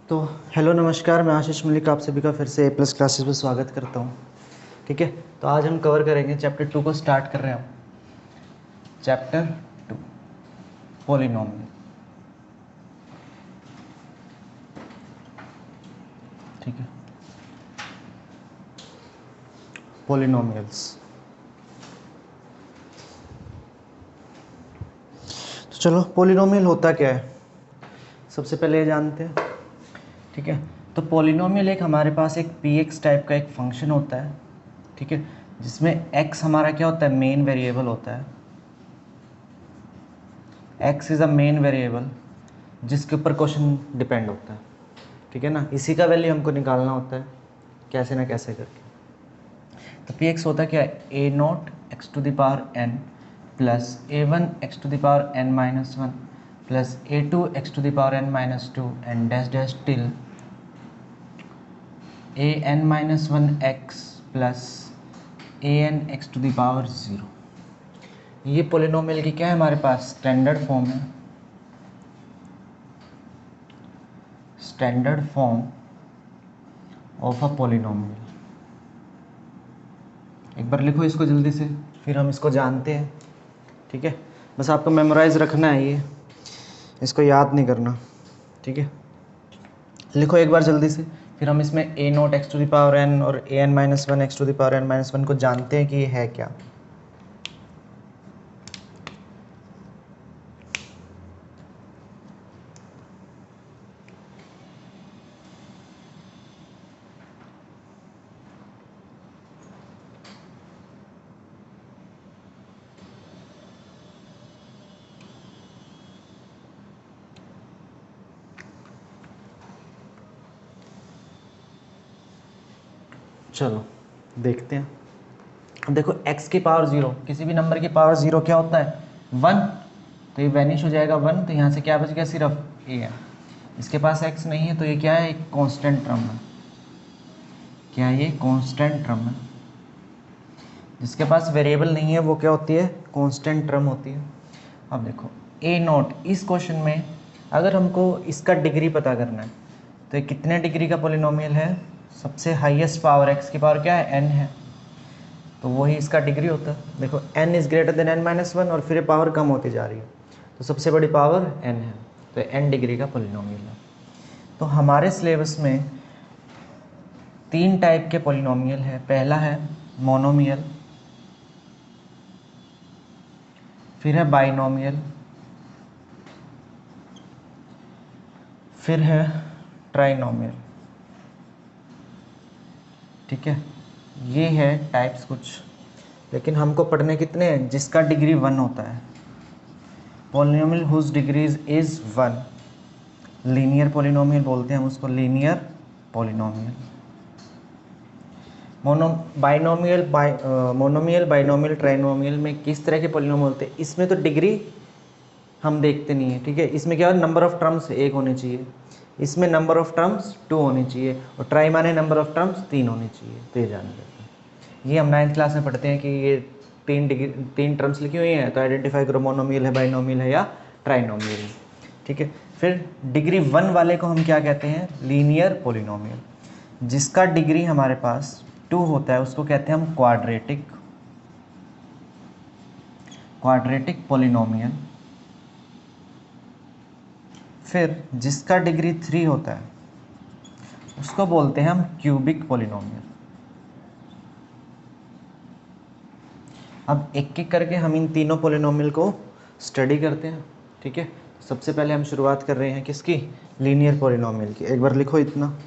तो हेलो नमस्कार, मैं आशीष मलिक आप सभी का फिर से ए प्लस क्लासेस में स्वागत करता हूँ। ठीक है, तो आज हम कवर करेंगे चैप्टर 2 को स्टार्ट कर रहे हैं हम। Chapter 2 polynomial. ठीक है, पॉलिनोमियल्स। तो चलो, पॉलिनोमियल होता क्या है सबसे पहले ये जानते हैं। ठीक है, तो पॉलिनोमियल एक हमारे पास एक px टाइप का एक फंक्शन होता है। ठीक है, जिसमें x हमारा क्या होता है, मेन वेरिएबल होता है। x is a main variable जिसके ऊपर क्वेश्चन डिपेंड होता है। ठीक है ना, इसी का वैल्यू हमको निकालना होता है कैसे ना कैसे करके। तो पी एक्स होता क्या है, a naught x to the power n plus a one x to the power n minus one plus a two x to the power n minus two and dash dash till a n minus one x plus a n x to the power zero. ये polynomial की क्या है, हमारे पास standard form है। Standard form of a polynomial. एक बार लिखो इसको जल्दी से, फिर हम इसको जानते हैं। ठीक है, बस आपको मेमोराइज रखना है, ये इसको याद नहीं करना। ठीक है, लिखो एक बार जल्दी से, फिर हम इसमें a naught x to the power n और a n minus one x to the power n minus one को जानते हैं कि ये है क्या। चलो देखते हैं। अब देखो x की पावर ज़ीरो, किसी भी नंबर की पावर ज़ीरो क्या होता है, वन। तो ये वैनिश हो जाएगा वन, तो यहाँ से क्या बच गया, सिर्फ a है। इसके पास x नहीं है तो ये क्या है, एक कांस्टेंट टर्म है। क्या ये कांस्टेंट टर्म है। जिसके पास वेरिएबल नहीं है वो क्या होती है, कांस्टेंट टर्म होती है। अब देखो a नॉट, इस क्वेश्चन में अगर हमको इसका डिग्री पता करना है तो ये कितने डिग्री का पॉलिनोमियल है, सबसे हाईएस्ट पावर x की पावर क्या है, n है, तो वही इसका डिग्री होता है। देखो n is greater than n minus one और फिर पावर कम होती जा रही है, तो सबसे बड़ी पावर n है, तो n डिग्री का पॉलिनोमियल है। तो हमारे सिलेबस में तीन टाइप के पॉलिनोमियल है। पहला है मोनोमियल, फिर है बाइनोमियल, फिर है ट्राइनोमियल। ठीक है, ये है टाइप्स कुछ, लेकिन हमको पढ़ने कितने हैं, जिसका डिग्री वन होता है। Polynomial whose degrees is one, linear polynomial बोलते हैं हम उसको, linear polynomial. Monomial binomial trinomial में किस तरह के पॉलिनोमियल होते हैं, इसमें तो डिग्री हम देखते नहीं है। ठीक है, इसमें क्या है, नंबर ऑफ टर्म्स एक होने चाहिए, इसमें नंबर ऑफ टर्म्स टू होनी चाहिए, और ट्राई माने नंबर ऑफ टर्म्स तीन होनी चाहिए। तो ये जान लेते हैं, ये हम 9th क्लास में पढ़ते हैं कि ये तीन टर्म्स लिखी हुई हैं, तो आइडेंटिफाई करो मोनोमियल है, बाइनोमियल है या ट्राइनोमियल है। ठीक है, फिर डिग्री वन वाले को हम क्या कहते हैं, लीनियर पॉलिनोमियल। जिसका डिग्री हमारे पास टू होता है उसको कहते हैं हम क्वाड्रेटिक पॉलिनोमियल। फिर जिसका डिग्री थ्री होता है उसको बोलते हैं हम क्यूबिक पॉलिनोमियल। अब एक एक करके हम इन तीनों पॉलिनोमियल को स्टडी करते हैं। ठीक है, सबसे पहले हम शुरुआत कर रहे हैं किसकी, लीनियर पॉलिनोमियल की। एक बार लिखो इतना,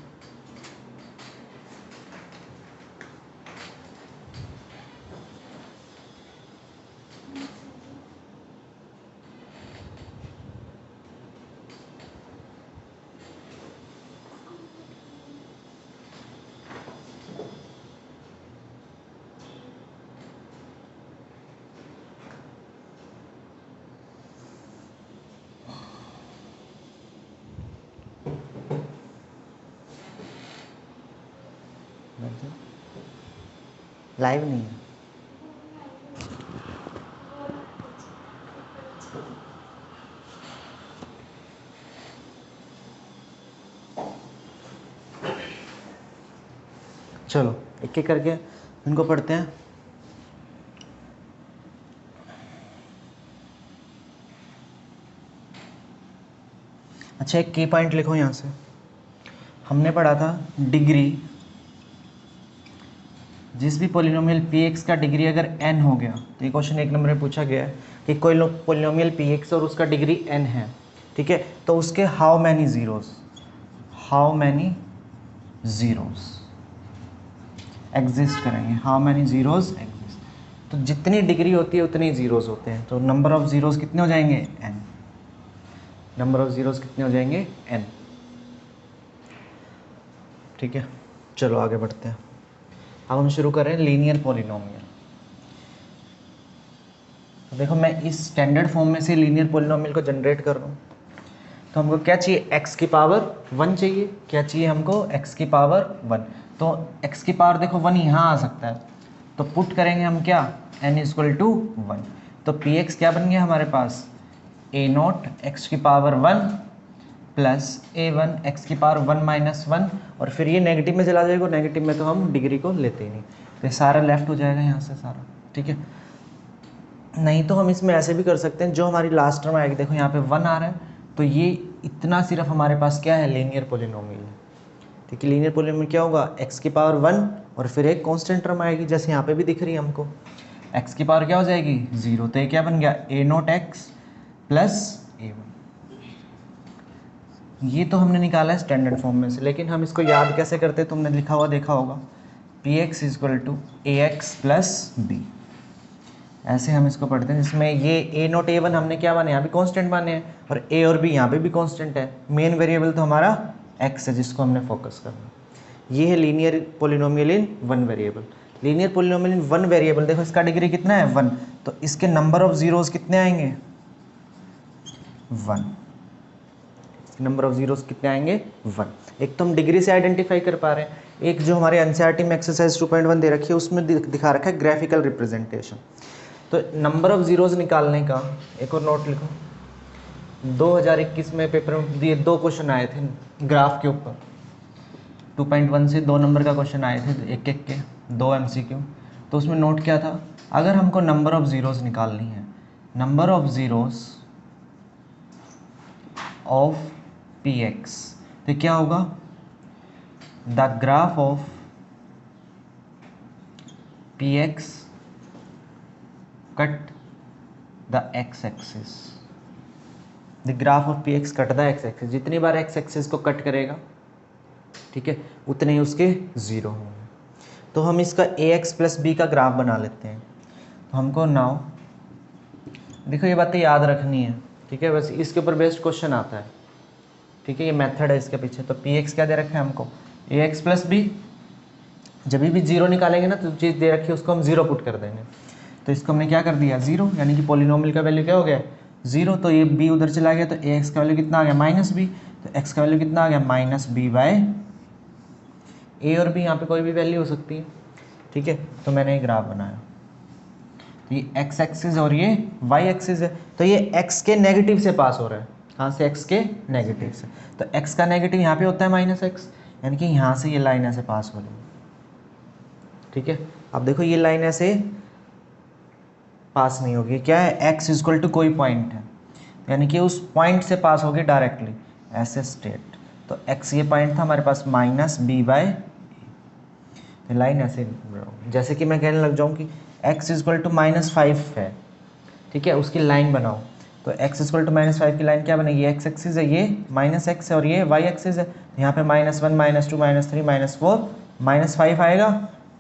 लाइव नहीं है। चलो एक एक करके इनको पढ़ते हैं। अच्छा एक की पॉइंट लिखो यहाँ से, हमने पढ़ा था डिग्री, जिस भी पोलिनोमियल px का डिग्री अगर n हो गया, तो ये क्वेश्चन 1 नंबर में पूछा गया है कि कोई पोलिनोमियल px और उसका डिग्री n है, ठीक है, तो उसके हाउ मैनी ज़ीरोज़ एग्जिस्ट करेंगे, हाउ मैनी ज़ीरोज़ एग्जिस्ट, तो जितनी डिग्री होती है उतने ही ज़ीरोज़ होते हैं, तो नंबर ऑफ ज़ीरोज़ कितने हो जाएंगे n, नंबर ऑफ ज़ीरोज़ कितने हो जाएंगे n, ठीक है। चलो आगे बढ़ते हैं। अब हम शुरू करें लीनियर पॉलिनोमियल। तो देखो मैं इस स्टैंडर्ड फॉर्म में से लीनियर पॉलिनोमियल को जनरेट कर रहा हूँ, तो हमको क्या चाहिए, x की पावर 1 चाहिए, क्या चाहिए हमको, x की पावर 1, तो x की पावर देखो 1 यहाँ आ सकता है, तो पुट करेंगे हम क्या, n इक्वल टू 1, तो px क्या बन गया हमारे पास, a0 x की पावर 1 प्लस a1 x की पावर 1 माइनस 1, और फिर ये नेगेटिव में चला जाएगा, नेगेटिव में तो हम डिग्री को लेते ही नहीं, तो ये सारा लेफ्ट हो जाएगा यहाँ से सारा, ठीक है। नहीं तो हम इसमें ऐसे भी कर सकते हैं, जो हमारी लास्ट टर्म आएगी, देखो यहाँ पे 1 आ रहा है, तो ये इतना सिर्फ हमारे पास क्या है, लीनियर पॉलिनोमियल है, ठीक है। लीनियर पॉलिनोमियल क्या होगा, x की पावर 1 और फिर एक कांस्टेंट टर्म आएगी, जैसे यहाँ पे भी दिख रही है हमको, x की पावर क्या हो जाएगी 0, तो ये क्या बन गया a0x प्लस a1, ये तो हमने निकाला है स्टैंडर्ड फॉर्म में से, लेकिन हम इसको याद कैसे करते हैं, तुमने लिखा हुआ देखा होगा, px equal to ax plus b, ऐसे हम इसको पढ़ते हैं, जिसमें ये a0 a1 हमने क्या माने, यहाँ भी कांस्टेंट माने हैं, और a और b यहाँ पे भी कांस्टेंट है, मेन वेरिएबल तो हमारा x है जिसको हमने फोकस करना। ये है linear polynomial in one variable. Linear polynomial in one variable, देखो इसका डिग्री कितना है 1, तो इसके नंबर ऑफ जीरोस कितने आएंगे 1, नंबर ऑफ जीरोस कितने आएंगे 1। एक तो हम डिग्री से आइडेंटिफाई कर पा रहे हैं, एक जो हमारे एनसीईआरटी में एक्सरसाइज 2.1 दे रखी है उसमें दिखा रखा है ग्राफिकल रिप्रेजेंटेशन। तो नंबर ऑफ जीरोस निकालने का एक और नोट लिखो, 2021 में पेपर में दिए 2 क्वेश्चन आए थे ग्राफ के ऊपर, 2.1 से 2 नंबर का क्वेश्चन आए थे, एक एक के 2 MCQ। तो उसमें नोट क्या था, अगर हमको नंबर ऑफ जीरोस निकालनी है, number of zeros of px, तो क्या होगा, the graph of px cut the x axis, the graph of px cut the x axis, जितनी बार x एक्सिस को कट करेगा, ठीक है, उतने ही उसके ज़ीरो होंगे। तो हम इसका ax प्लस b का ग्राफ बना लेते हैं। तो हमको नाउ देखो ये बातें याद रखनी है, ठीक है, बस इसके ऊपर बेस्ड क्वेश्चन आता है, ठीक है, ये मेथड है इसके पीछे। तो px क्या दे रखा है हमको, ax प्लस b, जब भी जीरो निकालेंगे ना तो चीज़ दे रखी है उसको हम जीरो पुट कर देंगे, तो इसको हमने क्या कर दिया जीरो, यानी कि पॉलिनोमियल का वैल्यू क्या हो गया जीरो, तो ये b उधर चला गया, तो ax का वैल्यू कितना आ गया माइनस b, तो x का वैल्यू कितना आ गया माइनस b बाय a, और b यहाँ पे कोई भी वैल्यू हो सकती है, ठीक है। तो मैंने ये ग्राफ बनाया, तो ये x एक्सिस और ये y एक्सिस है, तो ये x के नेगेटिव से पास हो रहा है, कहाँ से, x के नेगेटिव से, तो x का नेगेटिव यहाँ पे होता है माइनस x, यानी कि यहाँ से ये लाइन ऐसे पास हो रही है, ठीक है। अब देखो ये लाइन ऐसे पास नहीं होगी, क्या है, x इक्वल टू कोई पॉइंट है, यानी कि उस पॉइंट से पास होगी डायरेक्टली, ऐसे स्ट्रेट, तो x ये पॉइंट था हमारे पास माइनस b बाय लाइन ऐसे, जैसे कि मैं कहने लग जाऊँ कि x इक्वल टू -5 है, ठीक है, उसकी लाइन बनाओ, तो x इक्वल टू -5 की लाइन क्या बनेगी, x एक्सिस है, ये माइनस x है और ये y एक्सिस है, यहाँ पे -1 -2 -3 -4 -5 आएगा,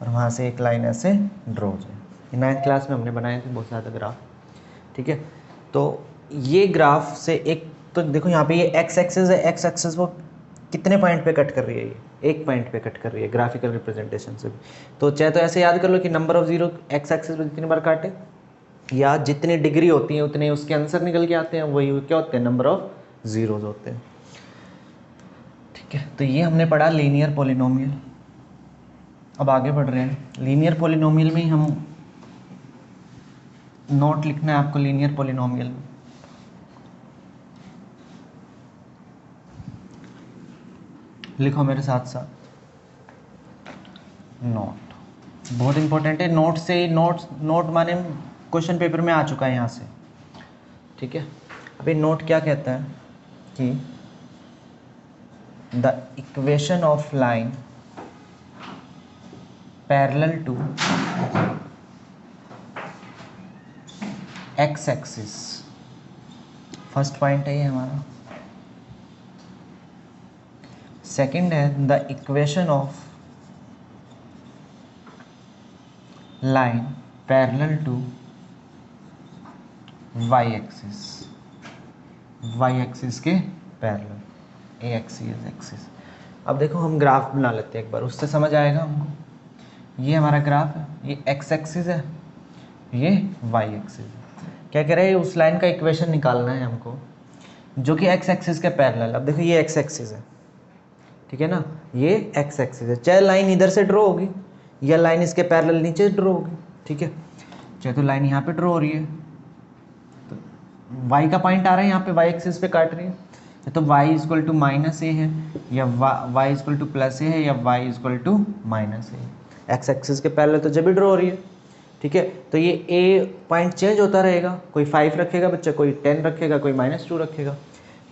और वहाँ से एक लाइन ऐसे ड्रॉ हो जाए। 9th क्लास में हमने बनाए थे बहुत ज़्यादा ग्राफ, ठीक है। तो ये ग्राफ से एक, तो देखो यहाँ पे ये x एक्सिस है, x एक्सिस वो कितने पॉइंट पे कट कर रही है, ये एक पॉइंट पे कट कर रही है ग्राफिकल रिप्रेजेंटेशन से भी। तो चाहे तो ऐसे याद कर लो कि number of zero x axis पे जितनी बार काटे या जितनी डिग्री होती है उतने उसके आंसर निकल के आते हैं, वही क्या होते हैं, नंबर ऑफ जीरोज होते हैं, ठीक है। तो ये हमने पढ़ा लीनियर पॉलिनोमियल। अब आगे बढ़ रहे हैं, लीनियर पॉलिनोमियल में ही हम नोट लिखना है आपको, लीनियर पॉलिनोमियल में लिखो मेरे साथ साथ, नोट, बहुत इंपॉर्टेंट है। नोट से नोट माने क्वेश्चन पेपर में आ चुका है यहाँ से, ठीक है। अभी नोट क्या कहता है कि the equation of line parallel to X axis, first point है ये हमारा। सेकंड है the equation of line parallel to Y axis, Y axis के पैरेलल, ए एक्सिस एक्सिस। अब देखो हम ग्राफ बना लेते हैं एक बार, उससे समझ आएगा हमको। ये हमारा ग्राफ है, ये एक्स एक्सिस है, ये वाई एक्सिस है। क्या कह रहे हैं, उस लाइन का इक्वेशन निकालना है हमको जो कि एक्स एक्सिस के पैरेलल। अब देखो ये एक्स एक्सिस है, ठीक है ना, ये एक्स एक्सिस है। चाहे लाइन इधर से ड्रॉ होगी या लाइन इसके पैरेलल नीचे ड्रॉ होगी, ठीक है। चाहे तो लाइन यहाँ पे ड्रॉ हो रही है, तो वाई का पॉइंट आ रहा है यहाँ पे, वाई एक्सिस पे काट रही है, तो y equal to minus A है, या y equal to plus A है, या y equal to minus A. X axis के पैरेलल तो जब भी ड्रॉ हो रही है, ठीक है। तो ये ए पॉइंट चेंज होता रहेगा, कोई 5 रखेगा बच्चा, कोई 10 रखेगा, कोई -2 रखेगा।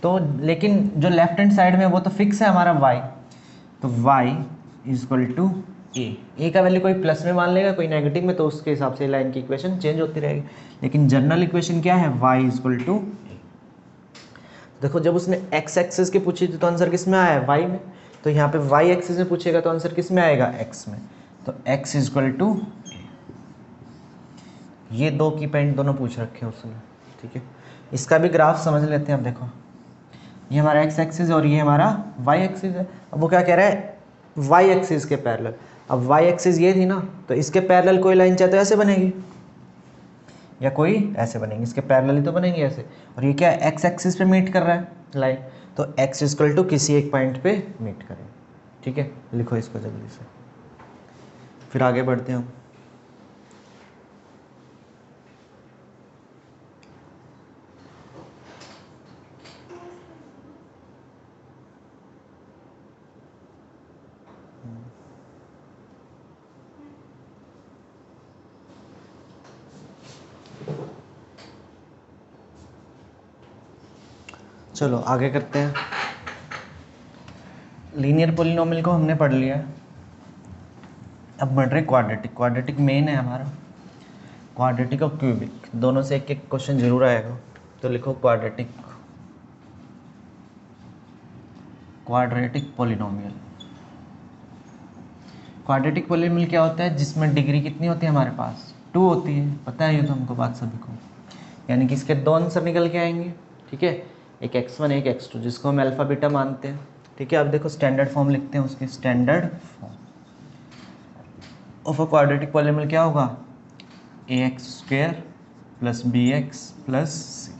तो लेकिन जो लेफ्ट हैंड साइड में वो तो फिक्स है हमारा y, तो y इक्वल टू ए का वैल्यू कोई प्लस में मान लेगा, कोई नेगेटिव में, तो उसके हिसाब से लाइन की इक्वेशन चेंज होती रहेगी। लेकिन जनरल इक्वेशन क्या है, y इक्वल टू ए। देखो जब उसने x एक्सिस की पूछी थी तो आंसर किस में आया है, y में। तो यहाँ पे y एक्सिस में पूछेगा तो आंसर किस में आएगा, x में। तो x इक्वल टू ये दो की पॉइंट दोनों पूछ रखे हैं उसने, ठीक है। इसका भी ग्राफ समझ लेते हैं। अब देखो ये हमारा x एक्सिस और ये हमारा y एक्सिस है। अब वो क्या कह रहा है, y एक्सिस के पैरेलल। अब y एक्सिस ये थी ना, तो इसके पैरेलल कोई लाइन चाहे तो ऐसे बनेगी या कोई ऐसे बनेगी, इसके पैरेलल ही तो बनेंगे ऐसे। और ये क्या x एक्सिस पे मीट कर रहा है लाइन, तो x इक्वल टू किसी एक पॉइंट पे मीट करें, ठीक है। लिखो इसको जल्दी से, फिर आगे बढ़ते हैं हम। चलो आगे करते हैं। लीनियर पॉलिनोमियल को हमने पढ़ लिया है, अब बढ़ रहे क्वाड्रेटिक। क्वाड्रेटिक मेन है हमारा, क्वाड्रेटिक और क्यूबिक दोनों से एक एक क्वेश्चन जरूर आएगा। तो लिखो quadratic, quadratic polynomial. Quadratic polynomial क्या होता है, जिसमें डिग्री कितनी होती है हमारे पास, 2 होती है। पता है ये तो हमको बात सभी को, यानी कि इसके 2 आंसर निकल के आएंगे, ठीक है। एक x1 एक x2, जिसको हम अल्फा बीटा मानते हैं, ठीक है। अब देखो स्टैंडर्ड फॉर्म लिखते हैं उसके, standard form of a quadratic polynomial क्या होगा, ax² + bx + c।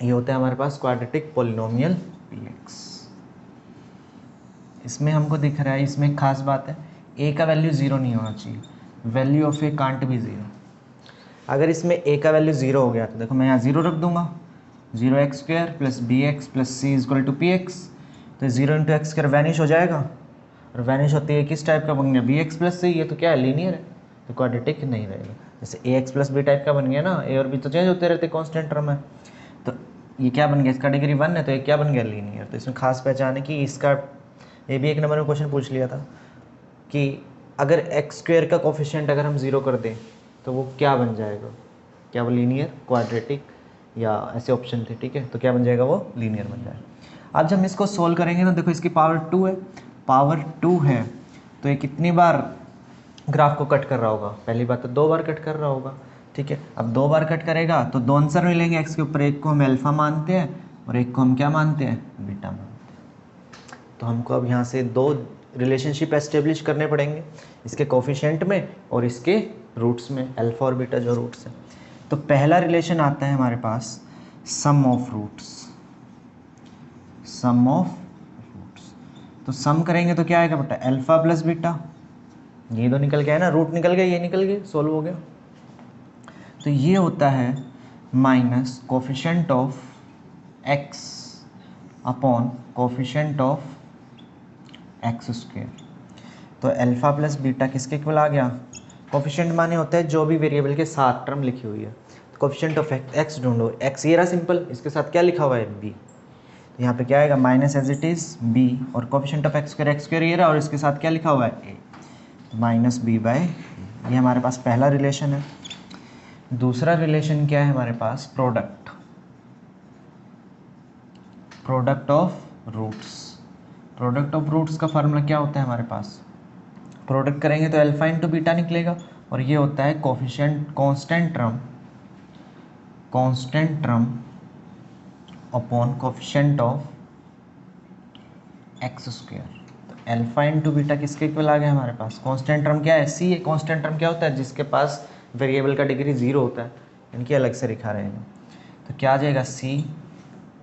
ये होता है हमारे पास क्वाड्रेटिक पॉलिनोमियल px। इसमें हमको दिख रहा है, इसमें एक खास बात है, a का वैल्यू 0 नहीं होना चाहिए, value of a can't be 0। अगर इसमें a का वैल्यू 0 हो गया तो देखो मैं यहाँ 0 रख दूंगा, 0x² + bx + c = px। तो 0 × x² वैनिश हो जाएगा, और वैनिश होती है किस टाइप का बन गया, bx + c। ये तो क्या है, लीनियर है, तो क्वाड्रेटिक नहीं रहेगा। जैसे ax + b टाइप का बन गया ना, a और b तो चेंज होते रहते कांस्टेंट टर्म है, तो ये क्या बन गया, इसका डिग्री 1 है, तो ये क्या बन गया, लीनियर। तो इसमें खास पहचान है कि इसका, ये भी 1 नंबर में क्वेश्चन पूछ लिया था कि अगर x² का कोफिशिएंट अगर हम 0 कर दें तो वो क्या बन जाएगा, क्या वो लीनियर, क्वाड्रेटिक, या ऐसे ऑप्शन थे, ठीक है। तो क्या बन जाएगा, वो लीनियर बन जाएगा। अब जब हम इसको सोल्व करेंगे ना, देखो इसकी पावर 2 है, पावर 2 है, तो ये कितनी बार ग्राफ को कट कर रहा होगा, पहली बात तो 2 बार कट कर रहा होगा, ठीक है। अब 2 बार कट करेगा तो 2 आंसर मिलेंगे एक्स के ऊपर, एक को हम अल्फा मानते हैं और एक को हम क्या मानते हैं, बीटा मानते हैं। तो हमको अब यहाँ से 2 रिलेशनशिप एस्टेब्लिश करने पड़ेंगे, इसके कोफिशिएंट में और इसके रूट्स में, अल्फा और बीटा जो रूट्स हैं। तो पहला रिलेशन आता है हमारे पास sum of roots, sum of roots. तो सम करेंगे तो क्या आएगा बेटा, अल्फा + बीटा, ये दो निकल के आया ना, रूट निकल गया, ये निकल गया, सोल्व हो गया। तो ये होता है minus coefficient of x upon coefficient of x²। तो अल्फ़ा प्लस बीटा किसके इक्वल आ गया? कोफिशिएंट माने होते हैं जो भी वेरिएबल के साथ टर्म लिखी हुई है। तो कोफिशिएंट ऑफ एक्स ढूंढो, एक्स ये रहा सिंपल, इसके साथ क्या लिखा हुआ है? बी। तो यहाँ पे क्या आएगा? Minus as it is B, और कोफिशिएंट ऑफ एक्स स्क्वायर ये रहा, और इसके साथ क्या लिखा हुआ है? ए। माइनस बी बाय, ये हमारे पास पहला रिलेशन है। दूसरा रिलेशन क्या है हमारे पास? Product, product of roots. Product of roots का फार्मूला क्या होता है हमारे पास? प्रोडक्ट करेंगे तो अल्फा इंटू बीटा निकलेगा, और ये होता है coefficient constant term upon coefficient of X square. तो अल्फा इंटू बीटा किसके इक्वल आ गया हमारे पास? कांस्टेंट टर्म क्या है? सी है। कांस्टेंट टर्म क्या होता है? जिसके पास वेरिएबल का डिग्री 0 होता है, इनकी अलग से लिखा रहेगा। तो क्या आ जाएगा? सी,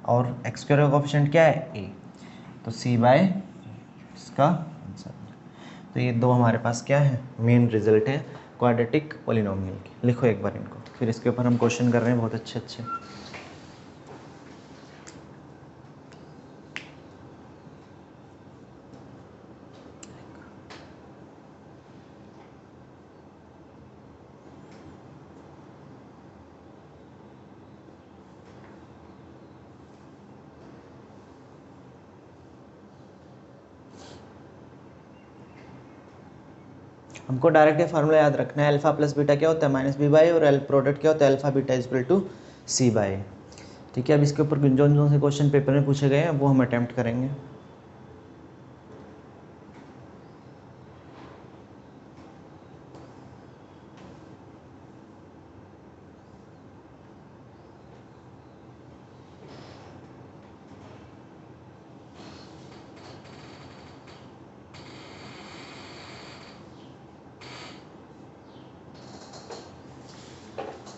और एक्स स्क्वायर का कोफिशिएंट क्या है? ए, तो सी बाय इसका आंसर। तो ये दो हमारे पास क्या है? मेन रिजल्ट है क्वाड्रेटिक पॉलिनोमियल की। लिखो एक बार इनको, फिर इसके ऊपर हम क्वेश्चन कर रहे हैं बहुत अच्छे अच्छे। हमको डायरेक्ट ये फार्मूला याद रखना है, अल्फा प्लस बीटा क्या होता है? माइनस बी बाई, और प्रोडक्ट क्या होता है? Alpha beta is equal to C by. ठीक है, अब इसके ऊपर जो से क्वेश्चन पेपर में पूछे गए हैं वो हम अटैम्प्ट करेंगे।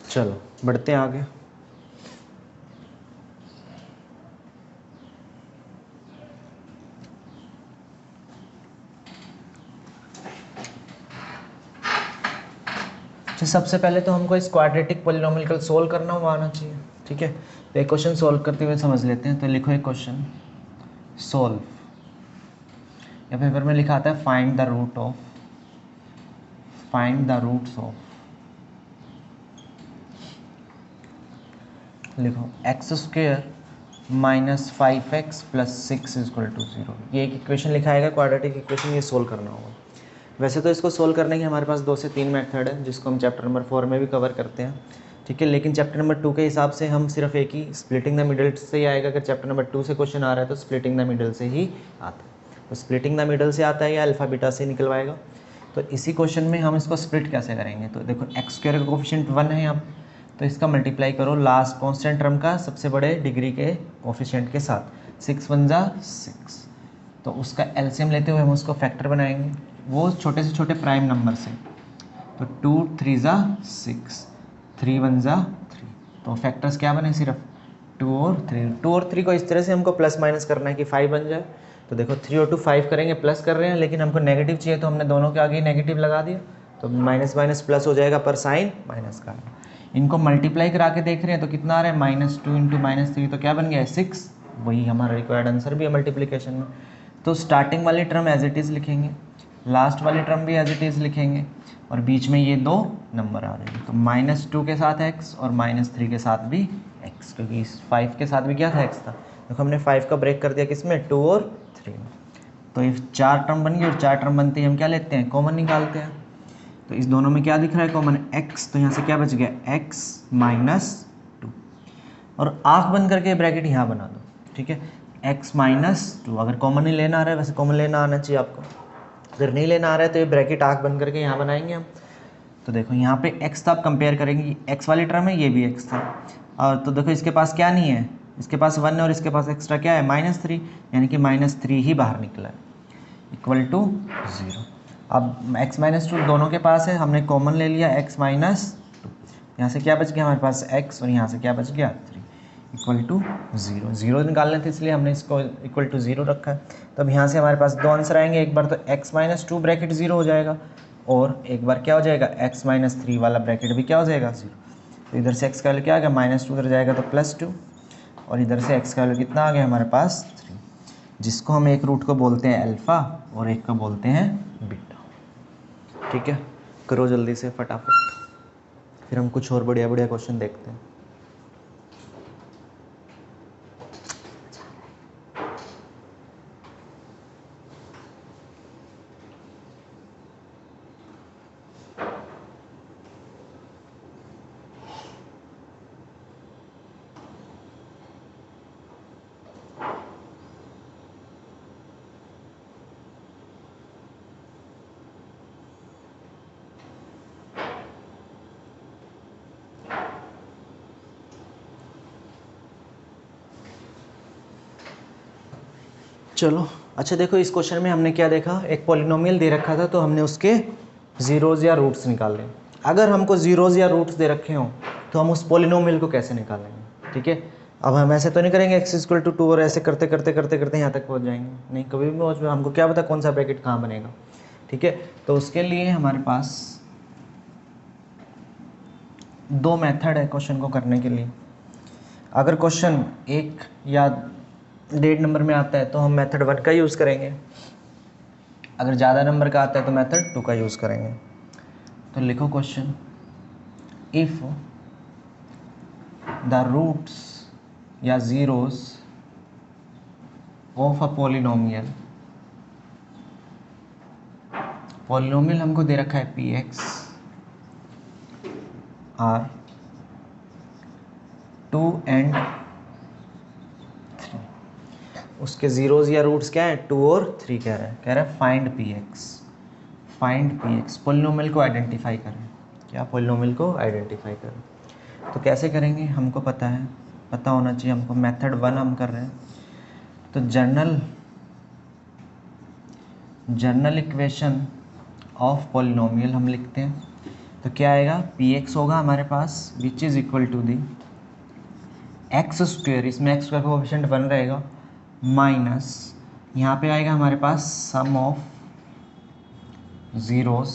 चलो बढ़ते हैं आगे। तो सबसे पहले तो हमको इस क्वाड्रेटिक पॉलिनोमियल को सोल्व करना हुआ आना चाहिए। ठीक है, तो एक क्वेश्चन सोल्व करते हुए समझ लेते हैं। तो लिखो एक क्वेश्चन सोल्व, या पेपर में लिखा आता है फाइंड द रूट्स ऑफ, लिखो X square minus 5x plus 6 equal to 0। ये एक इक्वेशन लिखा है क्वाड्रेटिक इक्वेशन, ये सोल्व करना होगा। वैसे तो इसको सोल्व करने के हमारे पास 2 से 3 मेथड है, जिसको हम चैप्टर नंबर 4 में भी कवर करते हैं। ठीक है, लेकिन चैप्टर नंबर 2 के हिसाब से हम सिर्फ एक ही स्प्लिटिंग द मिडल से ही आएगा। अगर चैप्टर नंबर 2 से क्वेश्चन आ रहा है तो स्प्लिटिंग द मिडल से ही आता है। तो स्प्लिटिंग द मिडल से आता है या अल्फा बीटा से निकलवाएगा। तो इसी क्वेश्चन में हम इसको स्प्लिट कैसे करेंगे? तो देखो एक्स स्क्वायर का कोफिशिएंट 1 है यहाँ, तो इसका मल्टीप्लाई करो लास्ट कांस्टेंट टर्म का सबसे बड़े डिग्री के कोफिशिएंट के साथ, 6 1 जा 6। तो उसका एलसीएम लेते हुए हम उसको फैक्टर बनाएंगे, वो छोटे से छोटे प्राइम नंबर से। तो 2 3 जा 6, 3 1 जा 3। तो फैक्टर्स क्या बने? सिर्फ 2 और 3। 2 और 3 को इस तरह से हमको प्लस माइनस करना है कि 5 बन जाए। तो देखो 3 और 2 5 करेंगे, प्लस कर रहे हैं, लेकिन हमको नेगेटिव चाहिए तो हमने दोनों के आगे नेगेटिव लगा दिया। तो माइनस माइनस प्लस हो जाएगा, पर साइन माइनस का। इनको मल्टीप्लाई करा के देख रहे हैं तो कितना आ रहा है? -2 इंटू -3, तो क्या बन गया है? 6। वही हमारा रिक्वायर्ड आंसर भी है मल्टीप्लिकेशन में। तो स्टार्टिंग वाली टर्म एज इट इज़ लिखेंगे, लास्ट वाली टर्म भी एज इट इज़ लिखेंगे, और बीच में ये 2 नंबर आ रहे हैं। तो -2 के साथ x और -3 के साथ भी x, क्योंकि इस 5 के साथ भी क्या था? x था। देखो हमने 5 का ब्रेक कर दिया किसमें? 2 और 3 में। तो ये 4 टर्म बन गई, और 4 टर्म बनते ही हम क्या लेते हैं? कॉमन निकालते हैं। तो इस दोनों में क्या दिख रहा है? Common x। तो यहाँ से क्या बच गया? x -2, और आँख बंद करके ब्रैकेट यहाँ बना दो। ठीक है, x -2। अगर कॉमन नहीं लेना आ रहा है, वैसे कॉमन लेना आना चाहिए आपको, अगर नहीं लेना आ रहा है तो ये ब्रैकेट आँख बंद करके यहाँ बनाएंगे हम। तो देखो यहाँ पे x था, आप कंपेयर करेंगे, x वाली टर्म है, ये भी x था। और तो देखो इसके पास क्या नहीं है? इसके पास 1 और इसके पास एक्स्ट्रा क्या है? -3, यानी कि -3 ही बाहर निकला है, इक्वल टू 0। अब x -2 दोनों के पास है, हमने कॉमन ले लिया x -2। यहाँ से क्या बच गया हमारे पास? x, और यहाँ से क्या बच गया? 3, इक्वल टू 0। 0 निकालने थे इसलिए हमने इसको इक्वल टू 0 रखा है। तो अब यहाँ से हमारे पास 2 आंसर आएंगे। एक बार तो x -2 ब्रैकेट 0 हो जाएगा, और एक बार क्या हो जाएगा? x -3 वाला ब्रैकेट भी क्या हो जाएगा? 0। तो इधर से x का वैल्यू क्या आ गया? -2, उधर जाएगा तो +2, और इधर से x का वैल्यू कितना आ गया हमारे पास? 3, जिसको हम एक रूट को बोलते हैं अल्फ़ा और एक को बोलते हैं बीटा। ठीक है, करो जल्दी से फटाफट, फिर हम कुछ और बढ़िया बढ़िया क्वेश्चन देखते हैं। चलो अच्छा देखो, इस क्वेश्चन में हमने क्या देखा, एक पॉलिनोमियल दे रखा था तो हमने उसके जीरोज़ या रूट्स निकाले। अगर हमको जीरोज़ या रूट्स दे रखे हों तो हम उस पॉलिनोमियल को कैसे निकालेंगे, ठीक है। अब हम ऐसे तो नहीं करेंगे x=2 और ऐसे करते करते करते करते यहाँ तक पहुँच जाएंगे, नहीं, कभी भी पहुँच, हमको क्या पता कौन सा ब्रैकेट कहाँ बनेगा, ठीक है। तो उसके लिए हमारे पास दो मेथड है क्वेश्चन को करने के लिए। अगर क्वेश्चन 1 या 1.5 नंबर में आता है तो हम मेथड 1 का यूज़ करेंगे, अगर ज़्यादा नंबर का आता है तो मेथड 2 का यूज़ करेंगे। तो लिखो क्वेश्चन, इफ़ द रूट्स या zeros of a polynomial, polynomial हमको दे रखा है px आर 2 and 3, उसके ज़ीरोज़ या रूट्स क्या है, 2 और 3 कह रहा है फाइंड px, पॉलिनोमियल को आइडेंटिफाई करें, क्या पॉलिनोमियल को आइडेंटिफाई करें। तो कैसे करेंगे, हमको पता है, पता होना चाहिए हमको, मेथड 1 हम कर रहे हैं। तो जनरल इक्वेशन ऑफ पॉलिनोमियल हम लिखते हैं, तो क्या आएगा, px होगा हमारे पास which is equal to the x², इसमें x² का कोएफिशिएंट 1 रहेगा, माइनस यहाँ पे आएगा हमारे पास सम ऑफ ज़ीरोस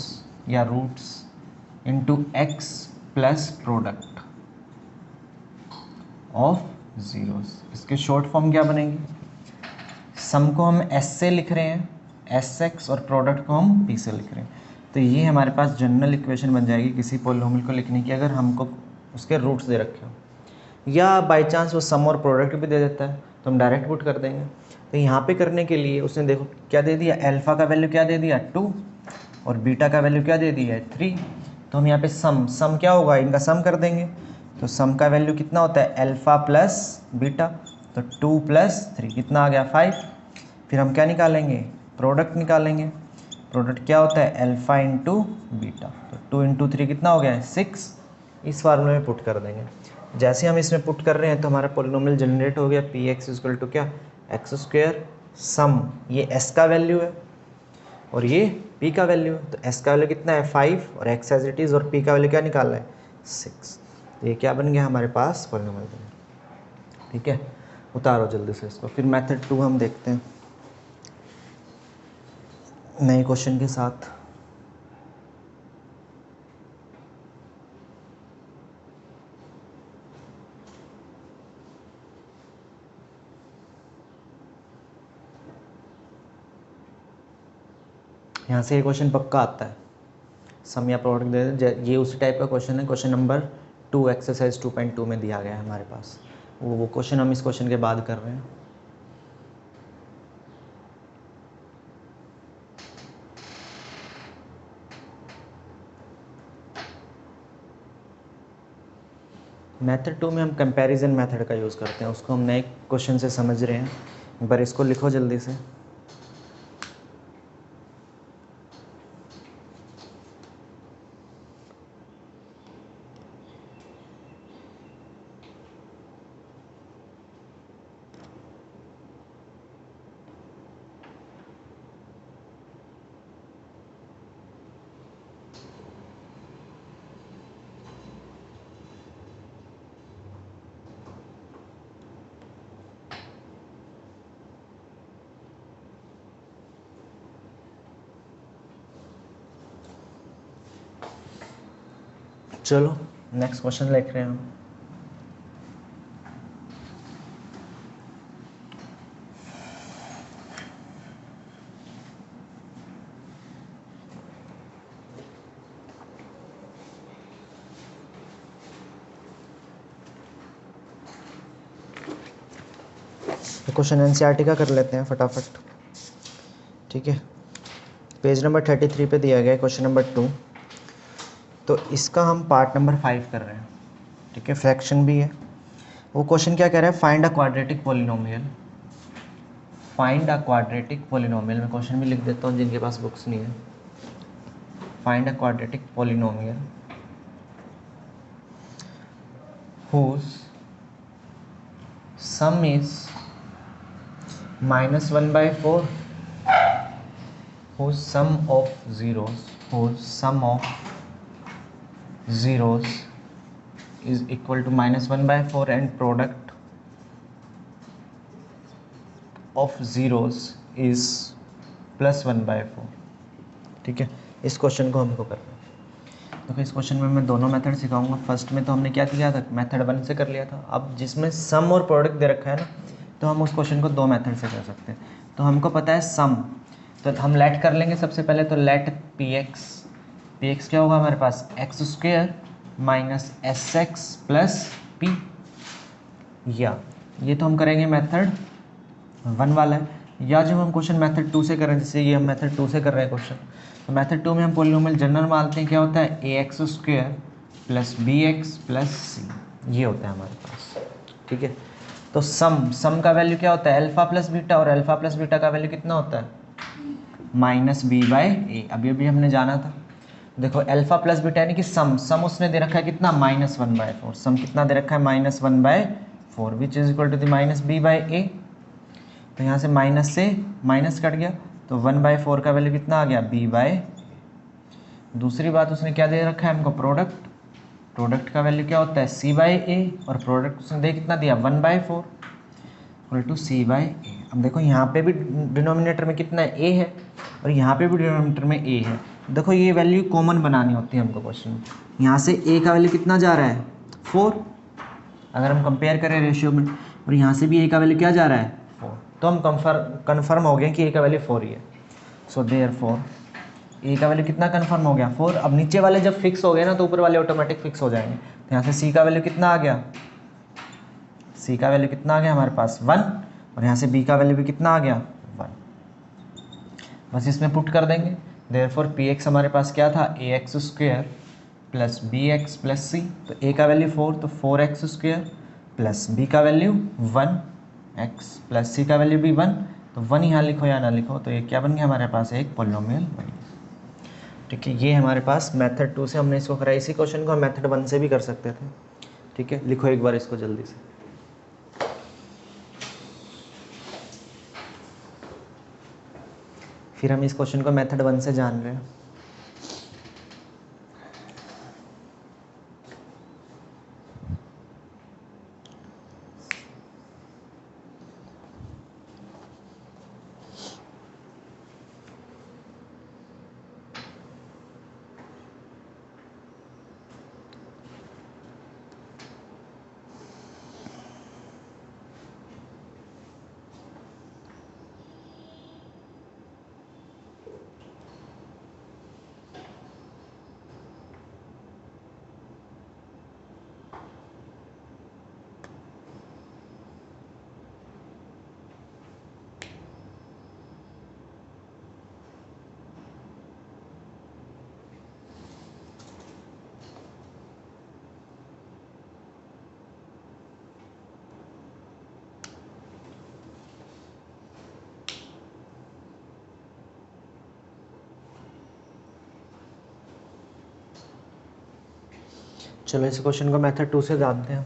या roots into x plus product of zeros. इसके शॉर्ट फॉर्म क्या बनेगी, सम को हम s से लिख रहे हैं sx और प्रोडक्ट को हम p से लिख रहे हैं। तो ये हमारे पास जनरल इक्वेशन बन जाएगी किसी पॉलिनोमियल को लिखने की, अगर हमको उसके रूट्स दे रखे हो, या बाय चांस वो सम और प्रोडक्ट भी दे देता है तो हम डायरेक्ट पुट कर देंगे। तो यहाँ पे करने के लिए उसने देखो क्या दे दिया, अल्फ़ा का वैल्यू क्या दे दिया 2 और बीटा का वैल्यू क्या दे दिया है 3। तो हम यहाँ पे सम क्या होगा, इनका सम कर देंगे। तो सम का वैल्यू कितना होता है, अल्फ़ा प्लस बीटा, तो 2 प्लस 3 कितना आ गया 5। फिर हम क्या निकालेंगे, प्रोडक्ट निकालेंगे। प्रोडक्ट क्या होता है, अल्फ़ा इंटू बीटा, तो 2 इंटू 3 कितना हो गया है 6। इस फार्मूले में पुट कर देंगे। जैसे हम इसमें पुट कर रहे हैं तो हमारा पॉलिनोमियल जनरेट हो गया, px इक्वल टू क्या, x², सम ये s का वैल्यू है और ये p का वैल्यू है। तो s का वैल्यू कितना है 5 और x एज इट इज़, और p का वैल्यू क्या निकालना है 6। तो ये क्या बन गया हमारे पास, पॉलिनोमियल बन गया। ठीक है, उतारो जल्दी से इसको। फिर मेथड 2 हम देखते हैं नए क्वेश्चन के साथ। यहाँ से ये क्वेश्चन पक्का आता है, सम या प्रोडक्ट दे, ये उसी टाइप का क्वेश्चन है। क्वेश्चन नंबर 2 एक्सरसाइज 2.2 में दिया गया है हमारे पास, वो क्वेश्चन हम इस क्वेश्चन के बाद कर रहे हैं। मेथड 2 में हम कंपैरिजन मेथड का यूज़ करते हैं, उसको हम नए क्वेश्चन से समझ रहे हैं। एक बार इसको लिखो जल्दी से। चलो नेक्स्ट क्वेश्चन लिख रहे हैं हम। क्वेश्चन एनसीईआरटी का कर लेते हैं फटाफट, ठीक है। पेज नंबर 33 पे दिया गया है क्वेश्चन नंबर 2। तो इसका हम पार्ट नंबर 5 कर रहे हैं, ठीक है, फ्रैक्शन भी है। वो क्वेश्चन क्या कह रहा है, find a quadratic polynomial. Find a quadratic polynomial, मैं क्वेश्चन भी लिख देता हूँ जिनके पास बुक्स नहीं है। Find a quadratic polynomial whose sum is -1/4, whose sum of zeros is equal to -1/4 and product of zeros is +1/4, ठीक है। इस क्वेश्चन को हमको करना है। देखो इस क्वेश्चन में मैं दोनों मेथड सिखाऊंगा। फर्स्ट में तो हमने क्या किया था, मेथड 1 से कर लिया था। अब जिसमें सम और प्रोडक्ट दे रखा है ना, तो हम उस क्वेश्चन को दो मेथड से कर सकते हैं। तो हमको पता है सम, तो हम लेट कर लेंगे सबसे पहले। तो लेट पी एक्स क्या होगा हमारे पास, x² minus SX plus P, या ये तो हम करेंगे मेथड 1 वाला है। या जब हम क्वेश्चन मेथड 2 से करें, जैसे ये हम मेथड 2 से कर रहे हैं क्वेश्चन, तो मेथड 2 में हम पॉलिनोमियल जनरल मानते हैं। क्या होता है, ax² plus bx plus c, ये होता है हमारे पास, ठीक है। तो सम का वैल्यू क्या होता है, अल्फा प्लस बीटा, और अल्फा प्लस बीटा का वैल्यू कितना होता है, -b/a। अभी हमने जाना था। देखो अल्फा प्लस बीटा यानी कि सम उसने दे रखा है कितना, -1/4। सम कितना दे रखा है, -1/4, which is equal to the -b/a। तो यहाँ से माइनस कट गया, तो 1/4 का वैल्यू कितना आ गया, b/। दूसरी बात उसने क्या दे रखा है हमको, प्रोडक्ट का वैल्यू क्या होता है, c/a, और प्रोडक्ट उसने दे कितना दिया, 1/4 इक्वल टू c/a। अब देखो यहाँ पे भी डिनोमिनेटर में कितना है, a है, और यहाँ पे भी डिनोमिनेटर में a है। देखो ये वैल्यू कॉमन बनानी होती है हमको क्वेश्चन में। यहाँ से a का वैल्यू कितना जा रहा है, 4, अगर हम कंपेयर करें रेशियो में, और यहाँ से भी a का वैल्यू क्या जा रहा है, 4। तो हम कन्फर्म हो गए कि a का वैल्यू 4 ही है। सो देयरफॉर a का वैल्यू कितना कन्फर्म हो गया, 4। अब नीचे वाले जब फिक्स हो गए ना, तो ऊपर वाले ऑटोमेटिक फिक्स हो जाएंगे। तो यहाँ से c का वैल्यू कितना आ गया, c का वैल्यू कितना आ गया हमारे पास, 1, और यहाँ से b का वैल्यू भी कितना आ गया, 1। बस इसमें पुट कर देंगे। देयरफॉर px हमारे पास क्या था, ax² plus bx plus c। तो a का वैल्यू 4, तो 4x² प्लस b का वैल्यू 1x प्लस c का वैल्यू भी 1। तो 1 यहाँ लिखो या ना लिखो, तो ये क्या बन गया हमारे पास, एक पॉलिनोमियल बन गया, ठीक है। ये हमारे पास मेथड 2 से हमने इसको करा। इसी क्वेश्चन को हम मेथड 1 से भी कर सकते थे, ठीक है। लिखो एक बार इसको जल्दी से। फिर हम इस क्वेश्चन को मेथड 1 से जान रहे हैं। चलो इस क्वेश्चन को मेथड 2 से जानते हैं।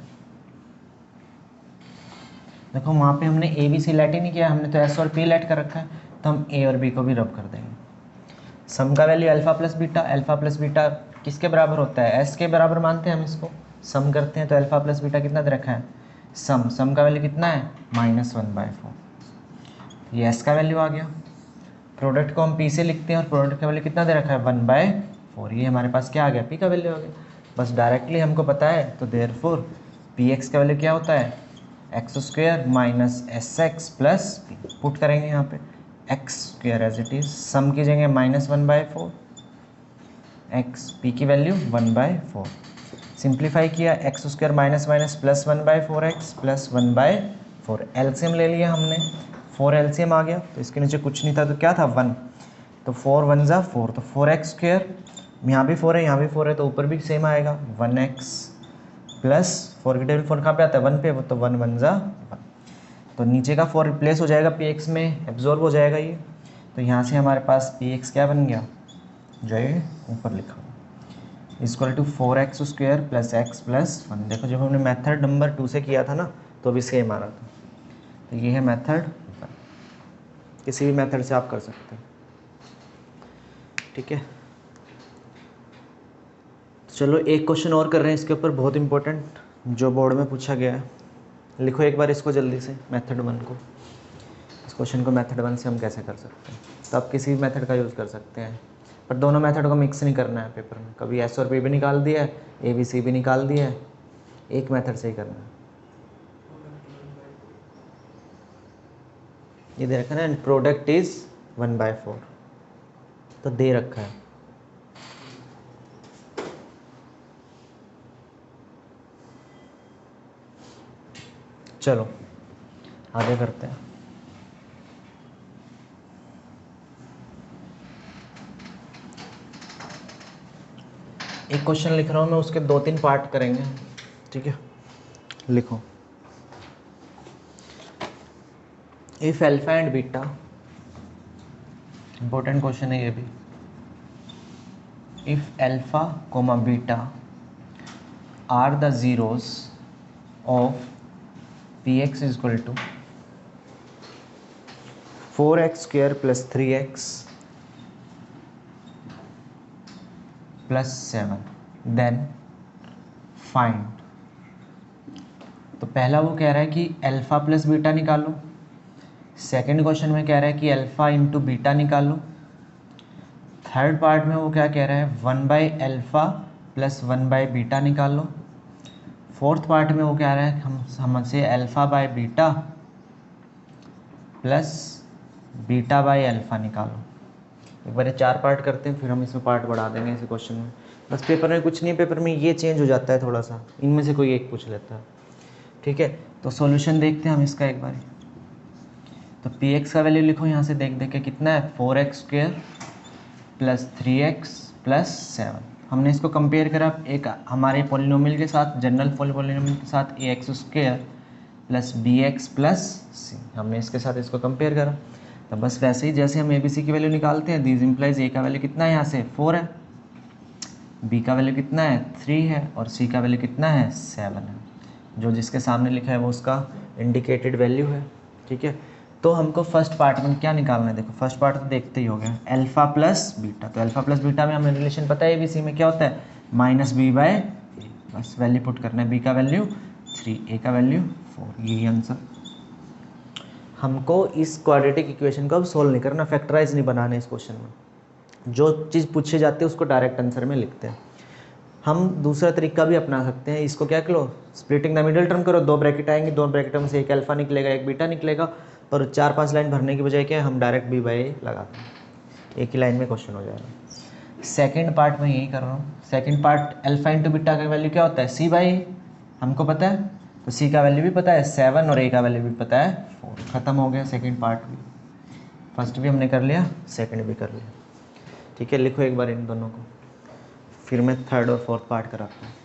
देखो वहाँ पे हमने ए बी सी लेट ही नहीं किया, हमने तो एस और पी लेट कर रखा है, तो हम ए और बी को भी रब कर देंगे। सम का वैल्यू अल्फा प्लस बीटा किसके बराबर होता है, एस के बराबर मानते हैं हम इसको। सम करते हैं तो अल्फा प्लस बीटा कितना दे रखा है, सम का वैल्यू कितना है, -1/4। ये एस का वैल्यू आ गया। प्रोडक्ट को हम पी से लिखते हैं, और प्रोडक्ट का वैल्यू कितना दे रखा है, 1/4। ये हमारे पास क्या आ गया, पी का वैल्यू आ गया। बस डायरेक्टली हमको पता है, तो देयरफॉर पी एक्स का वैल्यू क्या होता है, x² minus SX plus P. Put करेंगे यहाँ पे x² एज इट इज, सम की जगह -1/4, x p की वैल्यू 1/4। सिंप्लीफाई किया, x² minus plus 1/4x plus 1/4, 4 LCM ले लिया हमने, 4 एलसीएम आ गया तो इसके नीचे कुछ नहीं था तो क्या था 1, तो 4 1 ज़ा 4, तो 4x स्क्वायर, यहाँ भी 4 है यहाँ भी 4 है तो ऊपर भी सेम आएगा 1x प्लस 4 की टेबल 4 कहाँ पे आता है 1 पे, तो 1 1 ज़ा 1, तो नीचे का 4 रिप्लेस हो जाएगा px में, एब्जॉर्ब हो जाएगा ये, तो यहाँ से हमारे पास px क्या बन गया जो ये ऊपर लिखा हुआ equal to 4x square plus x plus 1। देखो जब हमने मेथड नंबर 2 से किया था ना तो अभी सेम आ रहा था, तो ये है मेथड, किसी भी मेथड से आप कर सकते हैं, ठीक है। चलो एक क्वेश्चन और कर रहे हैं इसके ऊपर, बहुत इंपॉर्टेंट जो बोर्ड में पूछा गया है। लिखो एक बार इसको जल्दी से, मेथड 1 को, इस क्वेश्चन को मेथड 1 से हम कैसे कर सकते हैं। तो आप किसी भी मेथड का यूज़ कर सकते हैं, पर दोनों मेथड को मिक्स नहीं करना है पेपर में, कभी एस और पी भी निकाल दिया है, ए बी सी भी निकाल दिया है, एक मेथड से ही करना है। ये दे रखा है ना, प्रोडक्ट इज 1/4, तो दे रखा है। चलो आगे करते हैं। एक क्वेश्चन लिख रहा हूँ मैं, उसके 2-3 पार्ट करेंगे, ठीक है। लिखो, if alpha and beta, important question है ये भी, if alpha comma beta are the zeros of px is equal to 4x square plus 3x plus 7, then find. तो पहला वो कह रहा है कि अल्फ़ा प्लस बीटा निकालो, सेकंड क्वेश्चन में कह रहा है कि अल्फ़ा इंटू बीटा निकालो, थर्ड पार्ट में वो क्या कह रहा है 1/अल्फ़ा प्लस 1/बीटा निकालो, फोर्थ पार्ट में वो कह रहा है हमसे alpha by beta plus beta by alpha निकालो। एक बार ये 4 पार्ट करते हैं, फिर हम इसमें पार्ट बढ़ा देंगे इस क्वेश्चन में। बस पेपर में कुछ नहीं, पेपर में ये चेंज हो जाता है थोड़ा सा, इनमें से कोई एक पूछ लेता है, ठीक है। तो सॉल्यूशन देखते हैं हम इसका एक बार। तो px का वैल्यू लिखो यहाँ से, देख देख के कितना है 4x square plus 3x plus 7। हमने इसको कंपेयर करा एक हमारे पॉलिनोमियल के साथ, जनरल पॉलिनोमियल के साथ ax square plus bx plus c, हमने इसके साथ इसको कंपेयर करा। तो बस वैसे ही जैसे हम ए बी सी की वैल्यू निकालते हैं, दिस इम्प्लाइज ए का वैल्यू कितना है यहाँ से 4 है, बी का वैल्यू कितना है 3 है, और सी का वैल्यू कितना है 7 है। जो जिसके सामने लिखा है वो उसका इंडिकेटेड वैल्यू है, ठीक है। तो हमको फर्स्ट पार्ट में क्या निकालना है, देखो फर्स्ट पार्ट तो देखते ही हो गया, अल्फ़ा प्लस बीटा। तो अल्फ़ा प्लस बीटा में हमें रिलेशन पता है ABC में क्या होता है -b/a, बस वैल्यू पुट करना है, b का वैल्यू 3, a का वैल्यू 4, यही आंसर। हमको इस क्वाड्रेटिक इक्वेशन को अब सोल्व नहीं करना, फैक्टराइज नहीं बनाना इस क्वेश्चन में, जो चीज़ पूछी जाती है उसको डायरेक्ट आंसर में लिखते हैं। हम दूसरा तरीका भी अपना सकते हैं, इसको क्या करो स्प्लिटिंग द मिडिल टर्म करो, 2 ब्रैकेट आएंगे, 2 ब्रैकेट में से एक अल्फ़ा निकलेगा एक बीटा निकलेगा, और 4-5 लाइन भरने की बजाय क्या है हम डायरेक्ट b/a लगा दें, एक ही लाइन में क्वेश्चन हो जाएगा। सेकंड पार्ट में यही कर रहा हूँ, second part alpha into beta का वैल्यू क्या होता है c/a, हमको पता है, तो c का वैल्यू भी पता है 7 और a का वैल्यू भी पता है 4। ख़त्म हो गया सेकंड पार्ट भी, फर्स्ट भी हमने कर लिया, सेकंड भी कर लिया, ठीक है। लिखो एक बार इन दोनों को, फिर मैं थर्ड और फोर्थ पार्ट कराता हूँ।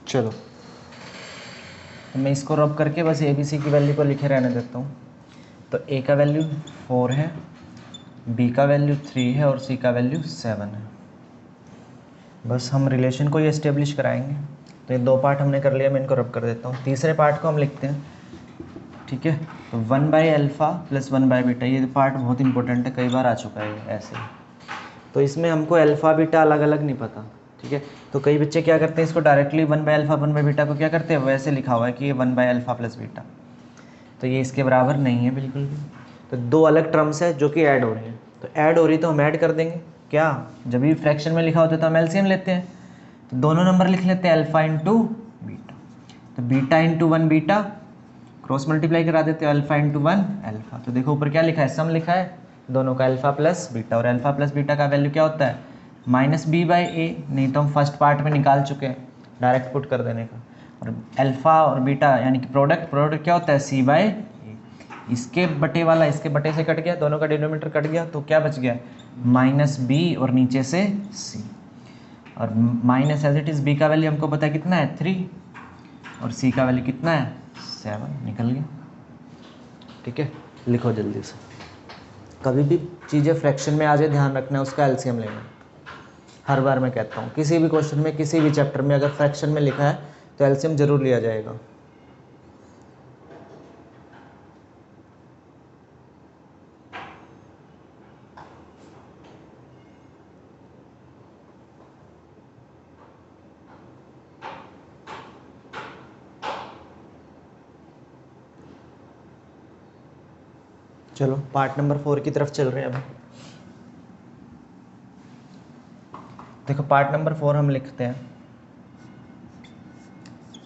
चलो तो मैं इसको रब करके बस ABC की वैल्यू को लिखे रहने देता हूँ। तो A का वैल्यू 4 है, B का वैल्यू 3 है और C का वैल्यू 7 है। बस हम रिलेशन को ये इस्टेब्लिश कराएंगे। तो ये 2 पार्ट हमने कर लिया, मैं इनको रब कर देता हूँ। तीसरे पार्ट को हम लिखते हैं, ठीक है। तो 1/α + 1/β, ये पार्ट बहुत इंपॉर्टेंट है, कई बार आ चुका है ऐसे। तो इसमें हमको अल्फ़ा बीटा अलग अलग नहीं पता, ठीक है। तो कई बच्चे क्या करते हैं, इसको डायरेक्टली 1/α 1/β को क्या करते हैं, वैसे लिखा हुआ है कि ये 1/α + β, तो ये इसके बराबर नहीं है बिल्कुल भी। तो 2 अलग टर्म्स है जो कि ऐड हो रही हैं, तो ऐड हो रही तो हम ऐड कर देंगे। क्या, जब भी फ्रैक्शन में लिखा होता है तो हम एलसीएम लेते हैं, तो दोनों नंबर लिख लेते हैं अल्फ़ा इंटू बीटा। तो beta into 1 beta, cross multiply करा देते हैं, अल्फ़ा इंटू 1 अल्फ़ा। तो देखो ऊपर क्या लिखा है, सम लिखा है दोनों का, अल्फ़ा प्लस बीटा, और अल्फ़ा प्लस बीटा का वैल्यू क्या होता है, -b/a। नहीं तो हम फर्स्ट पार्ट में निकाल चुके हैं, डायरेक्ट पुट कर देने का। और अल्फ़ा और बीटा यानी कि प्रोडक्ट क्या होता है, c/a। इसके बटे वाला इसके बटे से कट गया, दोनों का डिनोमिनेटर कट गया, तो क्या बच गया, -b और नीचे से c। और minus as it is b का वैल्यू हमको पता है कितना है, 3, और c का वैल्यू कितना है, 7, निकल गया, ठीक है। लिखो जल्दी से, कभी भी चीज़ें फ्रैक्शन में आ जाए ध्यान रखना है उसका एलसीएम लेना। हर बार मैं कहता हूँ, किसी भी क्वेश्चन में किसी भी चैप्टर में अगर फ्रैक्शन में लिखा है तो एलसीएम जरूर लिया जाएगा। चलो पार्ट नंबर 4 की तरफ चल रहे हैं अब। देखो पार्ट नंबर 4 हम लिखते हैं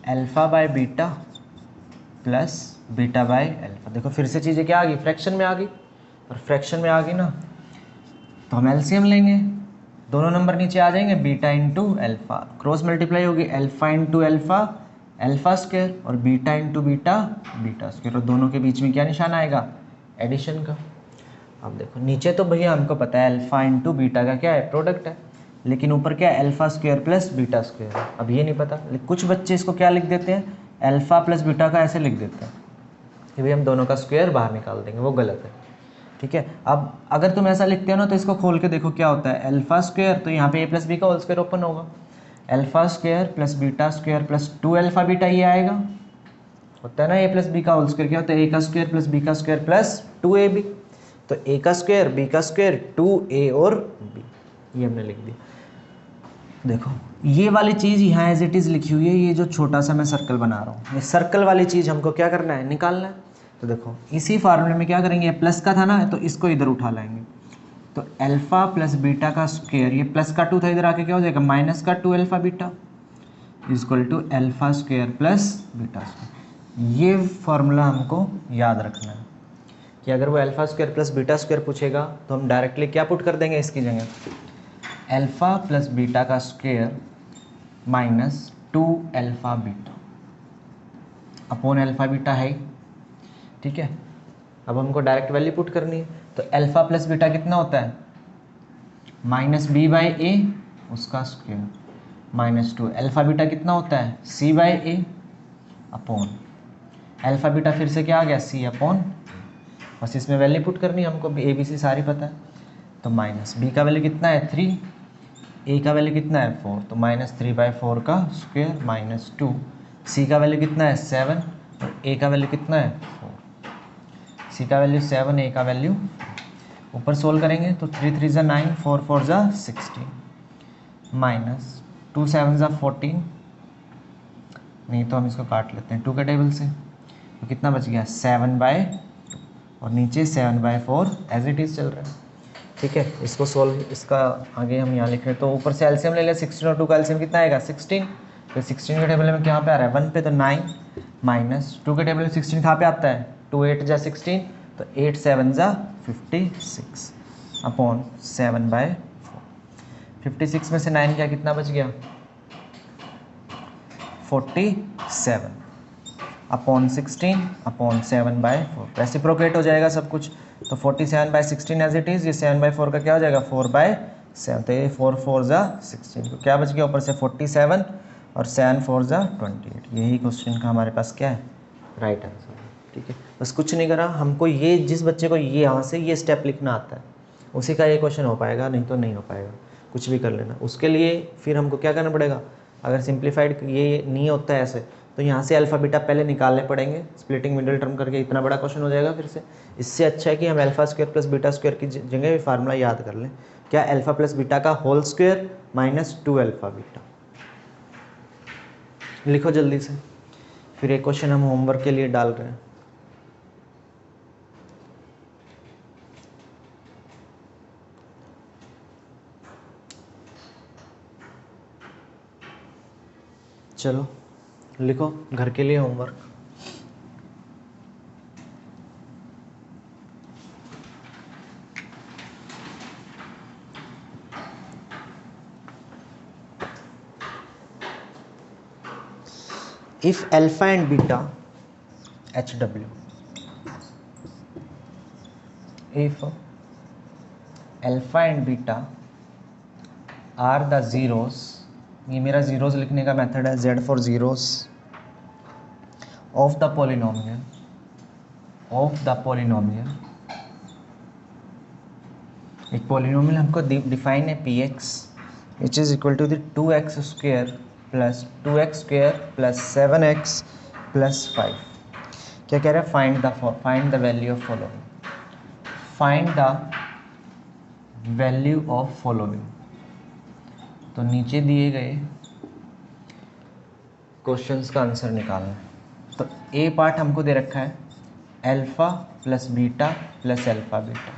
α/β प्लस β/α। देखो फिर से चीज़ें क्या आ गई, फ्रैक्शन में आ गई, और फ्रैक्शन में आ गई ना तो हम एलसीएम लेंगे, दोनों नंबर नीचे आ जाएंगे, beta into alpha, cross multiply होगी, alpha into alpha alpha square, और beta into beta beta square, और दोनों के बीच में क्या निशान आएगा, एडिशन का। अब देखो नीचे तो भैया हमको पता है अल्फ़ा इंटू बीटा का क्या है, प्रोडक्ट है, लेकिन ऊपर क्या है, alpha square plus beta square. अब ये नहीं पता, लेकिन कुछ बच्चे इसको क्या लिख देते हैं, अल्फ़ा प्लस बीटा का ऐसे लिख देते हैं कि भाई हम दोनों का स्क्वायर बाहर निकाल देंगे, वो गलत है, ठीक है। अब अगर तुम ऐसा लिखते हो ना तो इसको खोल के देखो क्या होता है, अल्फ़ा स्क्वायर, तो यहाँ पे a प्लस बी का होल स्क्वायर ओपन होगा, alpha square plus beta square plus 2α beta, ये आएगा, होता है ना a प्लस बी का होल स्क्वायर, क्या होता है, a का स्क्वायर प्लस b का स्क्वायर प्लस 2ab। तो a का स्क्वायर b का स्क्वायर 2a और b, ये हमने लिख दिया। देखो ये वाली चीज़ यहाँ एज इट इज़ लिखी हुई है, ये जो छोटा सा मैं सर्कल बना रहा हूँ, ये सर्कल वाली चीज़ हमको क्या करना है, निकालना है। तो देखो इसी फार्मूले में क्या करेंगे, ये प्लस का था ना तो इसको इधर उठा लाएंगे, तो अल्फ़ा प्लस बीटा का स्क्वायर, ये प्लस का 2 था, इधर आके क्या हो जाएगा, माइनस का 2α beta equal to alpha square plus beta square. ये फार्मूला हमको याद रखना है कि अगर वो alpha square plus beta square पूछेगा तो हम डायरेक्टली क्या पुट कर देंगे इसकी जगह, अल्फ़ा प्लस बीटा का square minus 2α beta upon alpha beta है, ठीक है। अब हमको डायरेक्ट वैल्यू पुट करनी है, तो अल्फ़ा प्लस बीटा कितना होता है, -b/a उसका स्क्वायर माइनस 2, अल्फ़ा बीटा कितना होता है, c/a अपॉन अल्फ़ा बीटा फिर से क्या आ गया, c अपॉन, बस इसमें वैल्यू पुट करनी है हमको, a b c सारी पता है। तो माइनस b का वैल्यू कितना है 3, a का वैल्यू कितना है 4, तो -3/4 का स्क्वायर माइनस 2, c का वैल्यू कितना है 7, और a का वैल्यू कितना है 4, c का वैल्यू 7, a का वैल्यू, ऊपर सोल्व करेंगे तो 3 3 ज़ा 9, 4 4 ज़ा 16, माइनस 2 7 ज़ा 14, नहीं तो हम इसको काट लेते हैं 2 के टेबल से, तो कितना बच गया 7/2, और नीचे 7/4 एज इट इज़ चल रहा है, ठीक है। इसको सोल्व, इसका आगे हम यहाँ लिख रहे हैं, तो ऊपर से एलसीएम ले लें, 16 और 2 का एलसीएम कितना आएगा 16, तो 16 के टेबल में कहाँ पे आ रहा है 1 पे, तो 9, माइनस 2 के टेबल में 16 कहाँ पे आता है 2 8 ज़ा 16, तो 8 7 ज़ा 56 अपॉन 7/4, 56 में से 9 क्या, कितना बच गया 47 अपॉन 16 अपॉन 7/4, रेसिप्रोकेट हो जाएगा सब कुछ, तो 47/16 एज इट इज़, ये 7/4 का क्या हो जाएगा 4/7, तो ये 4 4 ज़ा 16, तो क्या बच गया ऊपर से 47 और 7 4 ज़ा 28, यही क्वेश्चन का हमारे पास क्या है राइट आंसर, ठीक है। बस कुछ नहीं करा हमको, ये जिस बच्चे को ये यहाँ से ये स्टेप लिखना आता है उसी का ये क्वेश्चन हो पाएगा, नहीं तो नहीं हो पाएगा। कुछ भी कर लेना। उसके लिए फिर हमको क्या करना पड़ेगा, अगर सिंप्लीफाइड ये नहीं होता है ऐसे, तो यहाँ से अल्फ़ा बीटा पहले निकालने पड़ेंगे, स्प्लिटिंग मिडिल टर्म करके इतना बड़ा क्वेश्चन हो जाएगा फिर से। इससे अच्छा है कि हम alpha square plus beta square की जगह फार्मूला याद कर लें, क्या अल्फ़ा प्लस बीटा का whole square minus 2 alpha beta. लिखो जल्दी से, फिर एक क्वेश्चन हम होमवर्क के लिए डाल रहे हैं। चलो लिखो घर के लिए homework. If alpha and beta HW, if alpha and beta are the zeros, ये मेरा zeros लिखने का मेथड है, Z for zeros of the polynomial, एक पॉलिनोमियल हमको डिफाइन है px which is equal to the 2x square plus 2x square plus 7x plus 5। क्या कह रहा है, find the value of following, find the value of following. तो नीचे दिए गए क्वेश्चंस का आंसर निकालना है। तो ए पार्ट हमको दे रखा है alpha plus beta plus alpha beta,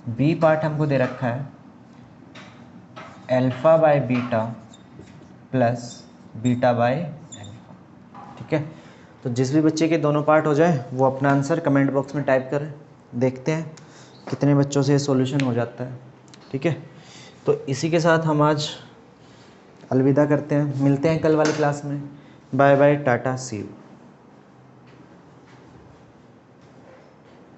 B part हमको दे रखा है alpha by beta plus beta by alpha. ठीक है, तो जिस भी बच्चे के दोनों पार्ट हो जाए वो अपना आंसर कमेंट बॉक्स में टाइप करें, देखते हैं कितने बच्चों से सॉल्यूशन हो जाता है। ठीक है, तो इसी के साथ हम आज अलविदा करते हैं, मिलते हैं कल वाली क्लास में। Bye bye, tata, see you.